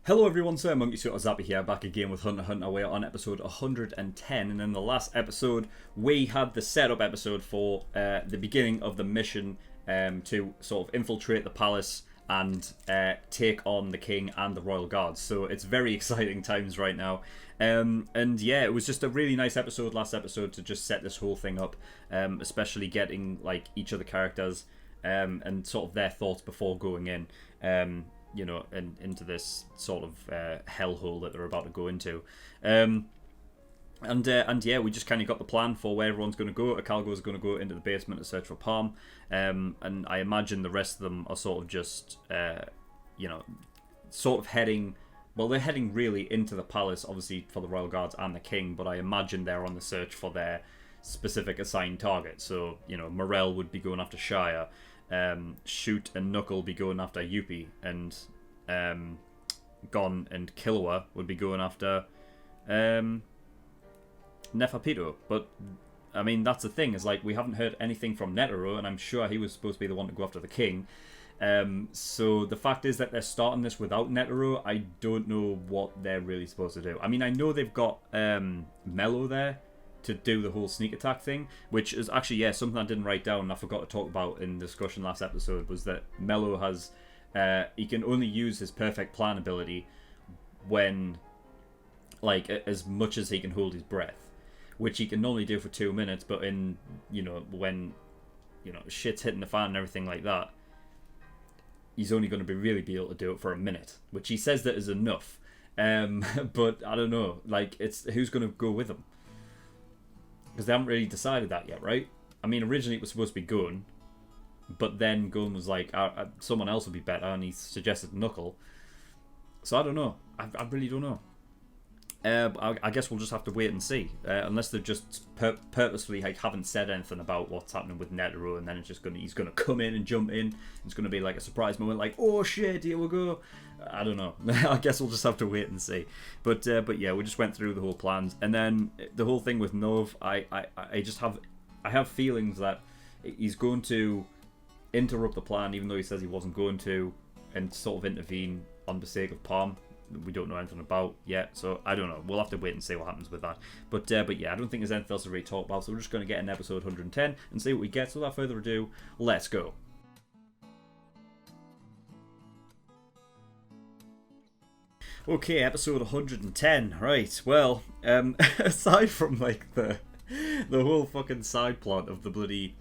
Hello everyone, SirMonkeySuit or Zappy here, back again with Hunter x Hunter. We're on episode 110, and in the last episode we had the setup episode for the beginning of the mission to sort of infiltrate the palace and take on the king and the royal guards. So it's very exciting times right now. And yeah, it was just a really nice episode, last episode, to just set this whole thing up, especially getting like each of the characters and sort of their thoughts before going in. You know, into this sort of hellhole that they're about to go into. And yeah, we just kind of got the plan for where everyone's going to go. Akalgo's going to go into the basement to search for Palm. And I imagine the rest of them are sort of just, you know, sort of heading... Well, they're heading really into the palace, obviously, for the Royal Guards and the King, but I imagine they're on the search for their specific assigned target. So, you know, Morel would be going after Shire. Shoot and Knuckle be going after Yuppie, and Gon and Killua would be going after Neferpitou. But I mean, that's the thing, is like we haven't heard anything from Netero, and I'm sure he was supposed to be the one to go after the king. So the fact is that they're starting this without Netero. I don't know what they're really supposed to do. I mean, I know they've got Mello there to do the whole sneak attack thing, which is actually, yeah, something I didn't write down and I forgot to talk about in the discussion last episode, was that Mello has, he can only use his perfect plan ability when, like, as much as he can hold his breath, which he can only do for 2 minutes, but in, you know, when, you know, shit's hitting the fan and everything like that, he's only going to really be able to do it for a minute, which he says that is enough. But I don't know, like, it's who's going to go with him? Because they haven't really decided that yet, right? I mean, originally it was supposed to be Gun, but then Gun was like, someone else would be better, and he suggested Knuckle. So I don't know. I really don't know. I guess we'll just have to wait and see. Unless they've just purposefully like haven't said anything about what's happening with Netero, and then it's just he's gonna come in and jump in. It's gonna be like a surprise moment, like, oh shit, here we go. I don't know. I guess we'll just have to wait and see. But yeah, we just went through the whole plans, and then the whole thing with Nov. I have feelings that he's going to interrupt the plan, even though he says he wasn't going to, and sort of intervene on the sake of Palm. We don't know anything about yet, so I don't know. We'll have to wait and see what happens with that. But yeah, I don't think there's anything else to really talk about, so we're just going to get in episode 110 and see what we get. So without further ado, let's go. Okay, episode 110. Right, well, aside from like the whole fucking side plot of the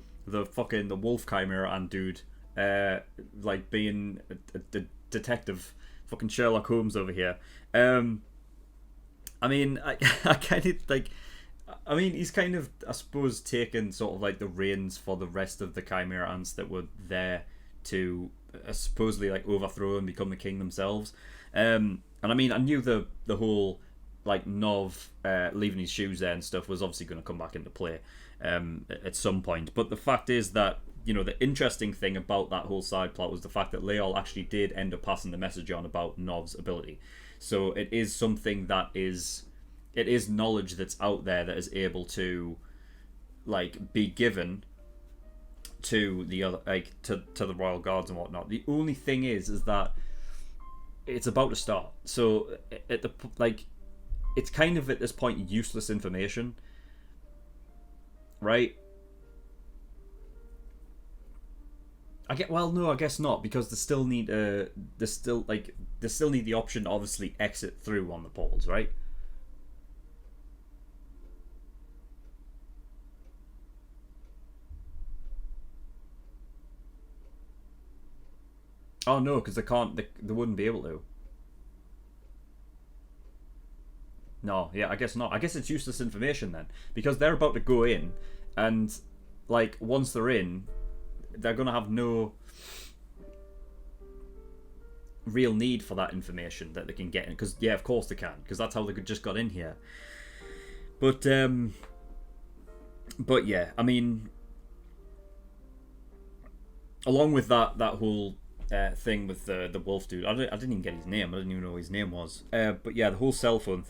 wolf chimera and dude like being a detective, fucking Sherlock Holmes over here. I mean, I kind of like. I mean, he's kind of, I suppose, taken sort of like the reins for the rest of the Chimera ants that were there to supposedly like overthrow and become the king themselves. And I mean, I knew the whole like Nov leaving his shoes there and stuff was obviously going to come back into play at some point. But the fact is that, you know, the interesting thing about that whole side plot was the fact that Leol actually did end up passing the message on about Nov's ability. So it is something that is knowledge that's out there that is able to like be given to the other, like to the royal guards and whatnot. The only thing is that it's about to start. So at the like, it's kind of at this point useless information, right? I guess not, because they still need they still need the option to obviously exit through on the portals, right? Oh no, because they can't. They wouldn't be able to. No, yeah, I guess not. I guess it's useless information then, because they're about to go in, and like once they're in, they're gonna have no real need for that information that they can get in. Because yeah, of course they can, because that's how they just got in here. But yeah, I mean, along with that whole thing with the wolf dude, I didn't even get his name. I didn't even know what his name was. But yeah, the whole cell phone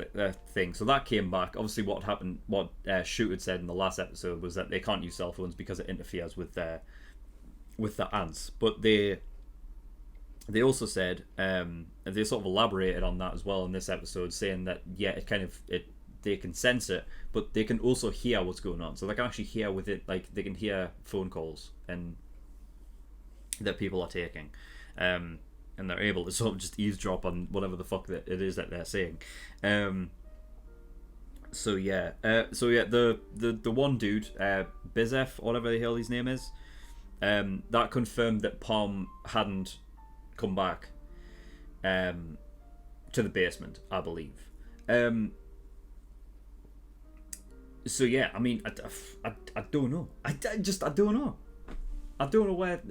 thing. So that came back. Obviously, what happened? What Shoot had said in the last episode was that they can't use cell phones because it interferes with the ants. But they they also said, they sort of elaborated on that as well in this episode, saying that yeah, they can sense it, but they can also hear what's going on. So they can actually hear with it, like they can hear phone calls and that people are taking, and they're able to sort of just eavesdrop on whatever the fuck that it is that they're saying. The one dude, Bizef, or whatever the hell his name is, that confirmed that Pom hadn't come back to the basement, I believe. So yeah, I mean, I don't know. I don't know. I don't know where,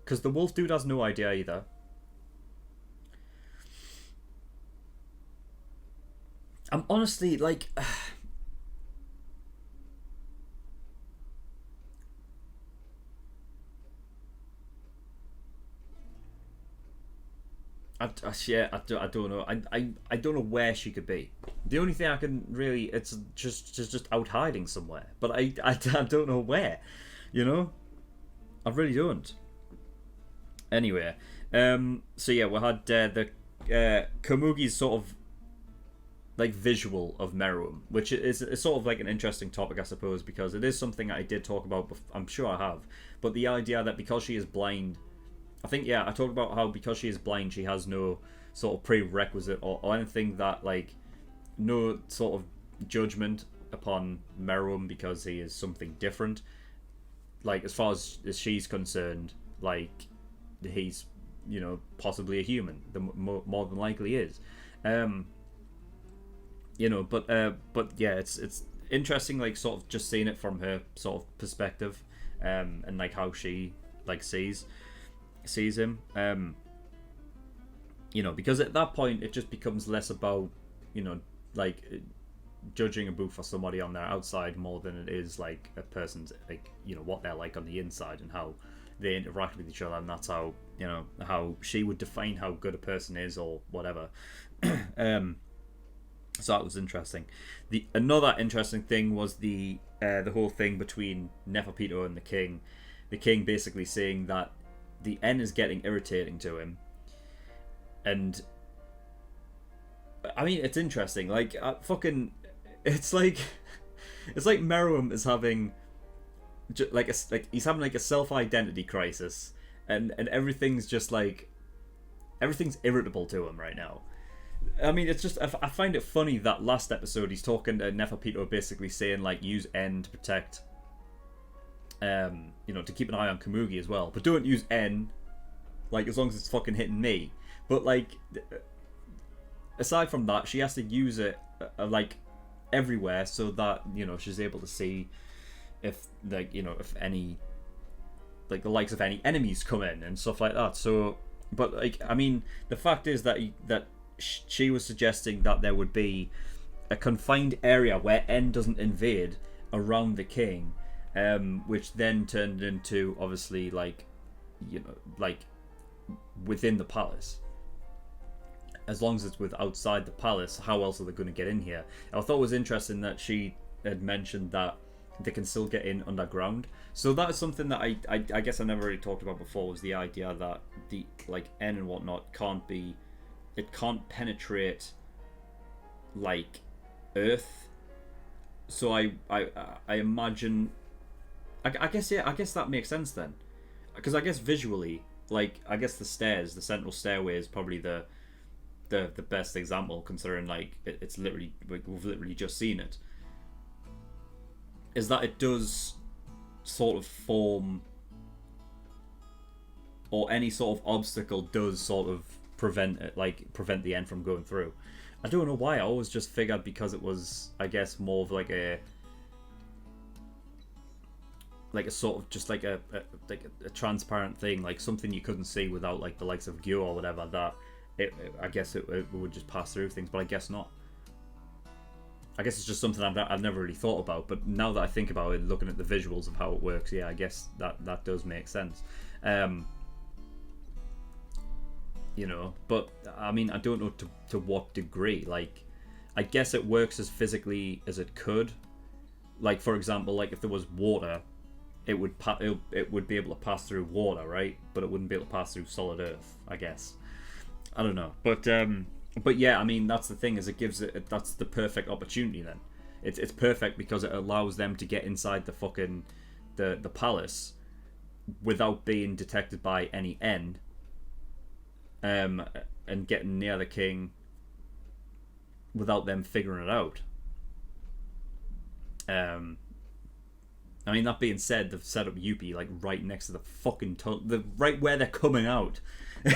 because the wolf dude has no idea either. I'm honestly like, I don't know. I don't know where she could be. The only thing I can really, it's just out hiding somewhere. But I don't know where. You know, I really don't. Anyway, so yeah, we had the Komugi's sort of like visual of Meruem, which is sort of like an interesting topic, I suppose, because it is something I did talk about. I'm sure I have, but the idea that because she is blind, I think I talked about how because she is blind, she has no sort of prerequisite or anything that like no sort of judgment upon Meruem because he is something different. Like as far as she's concerned, like he's possibly a human. The more than likely is. But yeah, it's interesting, like sort of just seeing it from her sort of perspective, and like how she like sees him, because at that point it just becomes less about like judging a book for somebody on their outside more than it is like a person's like what they're like on the inside and how they interact with each other, and that's how how she would define how good a person is or whatever. So that was interesting. Another interesting thing was the whole thing between Neferpito and the king. The king basically saying that the N is getting irritating to him, and I mean it's interesting. Like it's like Meruem is having he's having like a self-identity crisis, and everything's just like everything's irritable to him right now. I mean, it's just I find it funny that last episode he's talking to Neferpito, basically saying like use N to protect, to keep an eye on Komugi as well, but don't use N, like as long as it's fucking hitting me. But like, aside from that, she has to use it like everywhere so that she's able to see if like if any like the likes of any enemies come in and stuff like that. So, but like I mean, the fact is that she was suggesting that there would be a confined area where N doesn't invade around the king, which then turned into obviously like like within the palace. As long as it's outside the palace, how else are they going to get in here? And I thought it was interesting that she had mentioned that they can still get in underground. So that is something that I guess I never really talked about before, was the idea that the like N and whatnot can't penetrate like Earth. So I imagine I guess that makes sense then, because I guess visually, like I guess the central stairway is probably the best example, considering like it's literally we've literally just seen it, is that it does sort of form, or any sort of obstacle does sort of prevent the end from going through. I don't know why. I always just figured because it was, I guess, more of like a sort of just like a transparent thing, like something you couldn't see without like the likes of Gyo or whatever, that I guess it would just pass through things, but I guess not. I guess it's just something I've never really thought about, but now that I think about it, looking at the visuals of how it works, yeah, I guess that does make sense. But I mean, I don't know to what degree. Like, I guess it works as physically as it could. Like, for example, like if there was water it would be able to pass through water, right? But it wouldn't be able to pass through solid earth, I guess. I don't know, but yeah, I mean that's the thing, is it gives it, that's the perfect opportunity. Then it's perfect because it allows them to get inside the fucking the palace without being detected by any N, and getting near the king without them figuring it out. I mean, that being said, they've set up Yuppie like right next to the fucking right where they're coming out,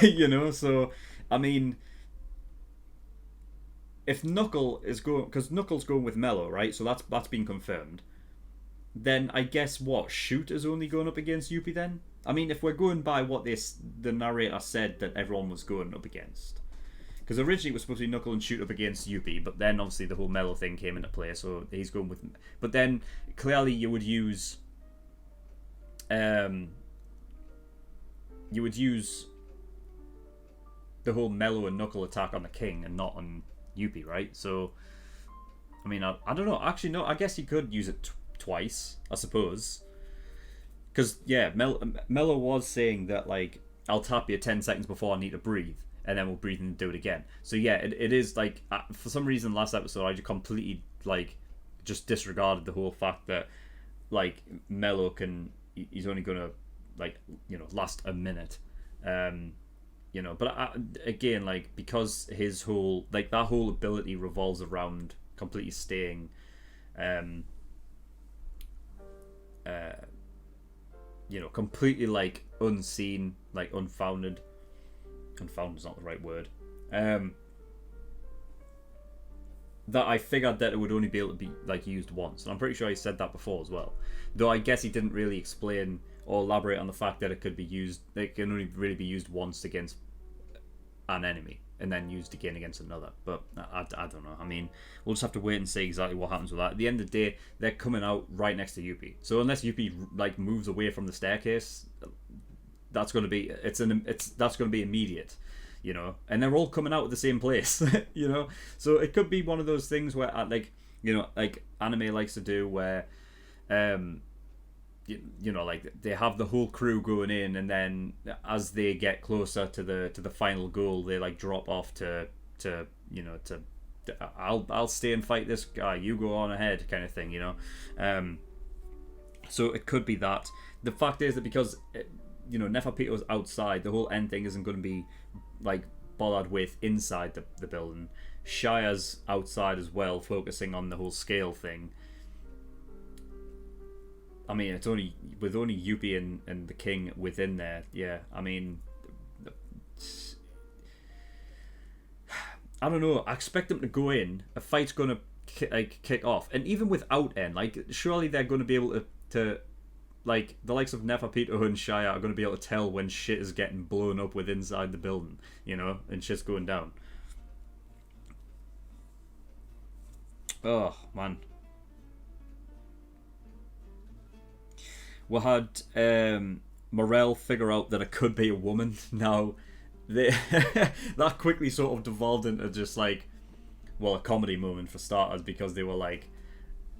you know. So, I mean, if Knuckle is going, because Knuckle's going with Mello, right? So that's been confirmed. Then I guess what, Shoot is only going up against Yuppie then? I mean, if we're going by what the narrator said that everyone was going up against. Because originally it was supposed to be Knuckle and Shoot up against Yuppie, but then obviously the whole Mello thing came into play, so he's going with... But then, clearly you would use... the whole Mello and Knuckle attack on the king and not on Yuppie, right? So, I mean, I don't know. Actually, no, I guess you could use it twice, I suppose. Because, yeah, Mello was saying that, like, I'll tap you 10 seconds before I need to breathe, and then we'll breathe and do it again. So yeah, it is like, for some reason last episode I just completely like just disregarded the whole fact that like Mello he's only gonna like, you know, last a minute, you know. But again, like, because his whole like that whole ability revolves around completely staying you know, completely like unseen, like unfounded. Confound is not the right word. That I figured that it would only be able to be like used once, and I'm pretty sure he said that before as well. Though I guess he didn't really explain or elaborate on the fact that it could be used. It can only really be used once against an enemy, and then used again against another. But I don't know. I mean, we'll just have to wait and see exactly what happens with that. At the end of the day, they're coming out right next to Yuppie. So unless Yuppie like moves away from the staircase, that's going to be that's going to be immediate, you know. And they're all coming out of the same place, you know. So it could be one of those things where, like, you know, like anime likes to do, where, you know, like they have the whole crew going in, and then as they get closer to the final goal, they like drop off to you know, to I'll stay and fight this guy, you go on ahead, kind of thing, you know. So it could be that. The fact is that because you know, Neferpito's outside, the whole end thing isn't going to be like bothered with inside the building. Shire's outside as well, focusing on the whole scale thing. I mean, it's only Yuppie and the king within there. Yeah, I mean, I don't know. I expect them to go in. A fight's gonna kick off, and even without N, like, surely they're going to be able to like, the likes of Neferpito and Shire are going to be able to tell when shit is getting blown up with inside the building, you know, and shit's going down. Oh, man. We had Morel figure out that it could be a woman. Now, that quickly sort of devolved into just like, well, a comedy moment for starters, because they were like,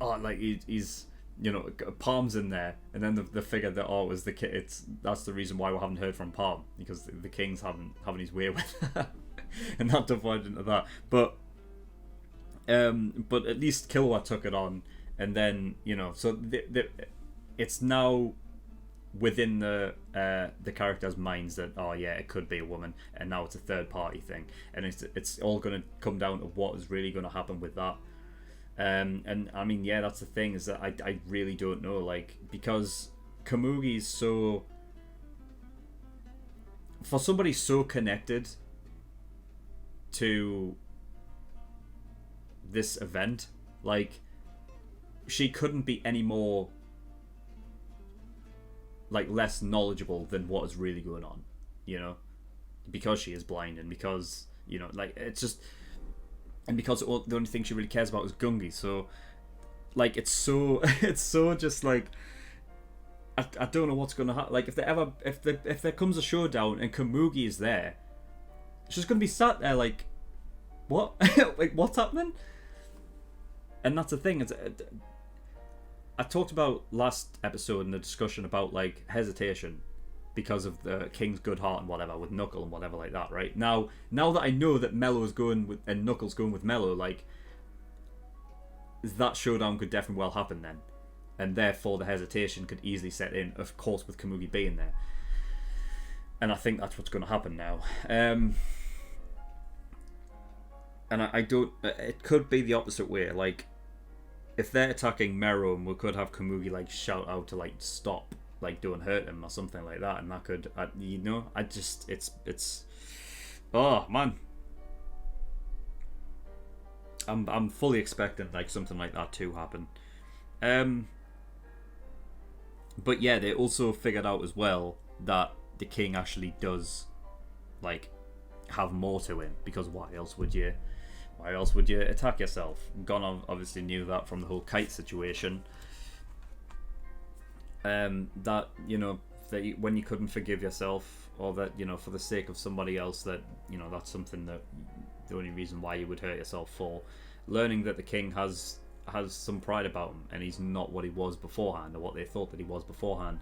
oh, like he's you know, Palm's in there, and then the figure that, oh, it was the kid. That's the reason why we haven't heard from Palm, because the king's having his way with her. And that divided into that. But at least Killua took it on, and then, you know, so it's now within the characters' minds that, oh yeah, it could be a woman, and now it's a third party thing, and it's all going to come down to what is really going to happen with that. And I mean, yeah, that's the thing, is that I really don't know, like, because Komugi's so, for somebody so connected to this event, like, she couldn't be any more, like, less knowledgeable than what is really going on, you know, because she is blind, and because, you know, like, it's just, and because the only thing she really cares about is Gungi. So, like, it's so just like, I don't know what's gonna happen. Like, if there comes a showdown and Komugi is there, she's gonna be sat there like, what? Like, what's happening? And that's the thing. I talked about last episode in the discussion about like hesitation because of the King's good heart and whatever with Knuckle and whatever like that, right? Now that I know that Mellow's going with and Knuckle's going with Mellow, like that showdown could definitely well happen then, and therefore the hesitation could easily set in, of course, with Komugi being there. And I think that's what's going to happen now. And I don't. It could be the opposite way. Like, if they're attacking Meruem, we could have Komugi like shout out to like stop, like don't hurt him or something like that, and that could, you know, it's. Oh man, I'm fully expecting like something like that to happen. But yeah, they also figured out as well that the King actually does like have more to him, because why else would you attack yourself? Gon obviously knew that from the whole kite situation. That, you know, that when you couldn't forgive yourself, or that, you know, for the sake of somebody else, that, you know, that's something that the only reason why you would hurt yourself for. Learning that the King has some pride about him, and he's not what he was beforehand, or what they thought that he was beforehand.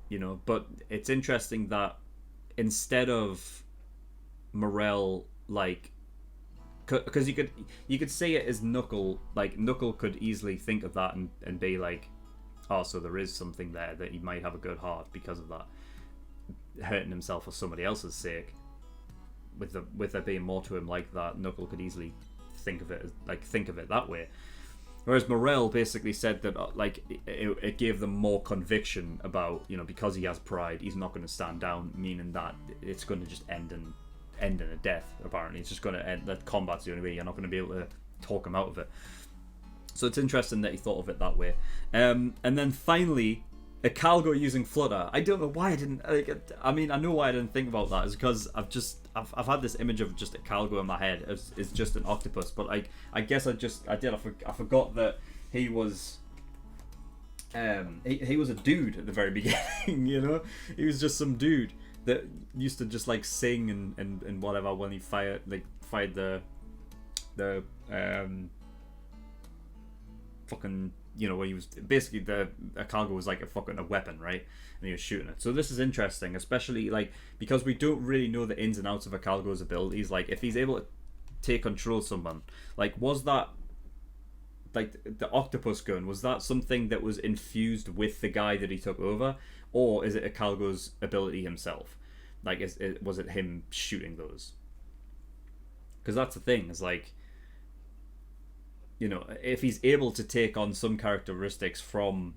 You know, but it's interesting that instead of Morel, like, because you could say it as Knuckle, like Knuckle could easily think of that and be like, oh, so there is something there, that he might have a good heart because of that, hurting himself for somebody else's sake. With there being more to him like that, Knuckle could easily think of it that way. Whereas Morel basically said that like it gave them more conviction about, you know, because he has pride, he's not going to stand down, meaning that it's going to just end in a death. Apparently, it's just going to end. That combat's the only way. You're not going to be able to talk him out of it. So it's interesting that he thought of it that way. And then finally, a Calgo using Flutter. I don't know why I didn't. Like, I mean, I know why I didn't think about that. Is because I've had this image of just a Calgo in my head as just an octopus. But I guess I forgot that he was. He was a dude at the very beginning. You know, he was just some dude that used to just like sing and whatever when he fired the fucking, you know, when he was basically a Calgo was like a weapon, right? And he was shooting it. So this is interesting, especially like because we don't really know the ins and outs of a Calgo's abilities. Like if he's able to take control of someone, like was that like the octopus gun, was that something that was infused with the guy that he took over, or is it a Calgo's ability himself? Like was it him shooting those? Because that's the thing, is like, you know, if he's able to take on some characteristics from,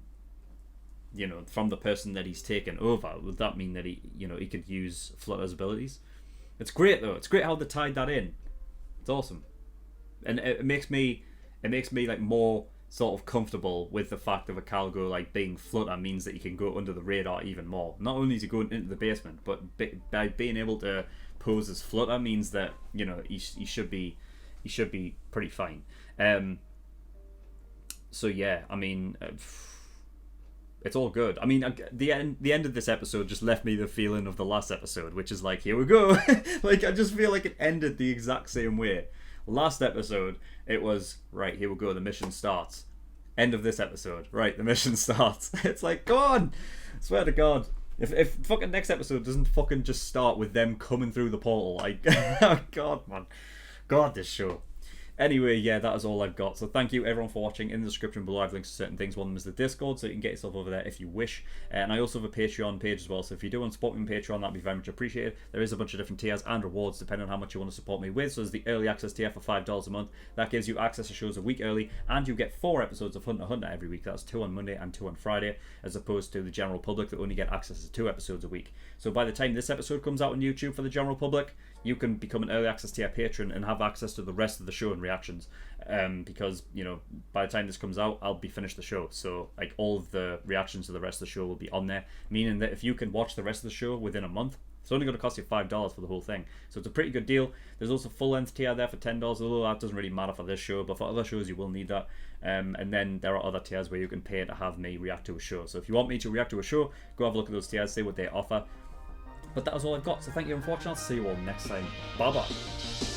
you know, from the person that he's taken over, would that mean that he, you know, he could use Flutter's abilities? It's great though. It's great how they tied that in. It's awesome, and it makes me like more sort of comfortable with the fact of a Calgo like being Flutter means that he can go under the radar even more. Not only is he going into the basement, but by being able to pose as Flutter means that, you know, he should be pretty fine. So yeah, I mean, it's all good. I mean, the end of this episode just left me the feeling of the last episode, which is like, here we go. Like I just feel like it ended the exact same way. Last episode, it was, right, here we go, the mission starts. End of this episode, right, the mission starts. It's like, go on! I swear to God. If fucking next episode doesn't fucking just start with them coming through the portal, like, oh God, man. God, this show. Anyway, yeah, that is all I've got. So thank you everyone for watching. In the description below, I have links to certain things. One of them is the Discord, so you can get yourself over there if you wish. And I also have a Patreon page as well, so if you do want to support me on Patreon, that'd be very much appreciated. There is a bunch of different tiers and rewards depending on how much you want to support me with. So there's the early access tier for $5 a month. That gives you access to shows a week early, and you get 4 episodes of Hunter x Hunter every week. That's 2 on Monday and 2 on Friday, as opposed to the general public that only get access to 2 episodes a week. So by the time this episode comes out on YouTube for the general public, you can become an early access tier patron and have access to the rest of the show and reactions. Because, you know, by the time this comes out, I'll be finished the show. So, like, all of the reactions to the rest of the show will be on there. Meaning that if you can watch the rest of the show within a month, it's only going to cost you $5 for the whole thing. So it's a pretty good deal. There's also full-length tier there for $10, although that doesn't really matter for this show. But for other shows, you will need that. And then there are other tiers where you can pay to have me react to a show. So if you want me to react to a show, go have a look at those tiers, see what they offer. But that was all I've got. So thank you for watching. I'll see you all next time. Bye-bye.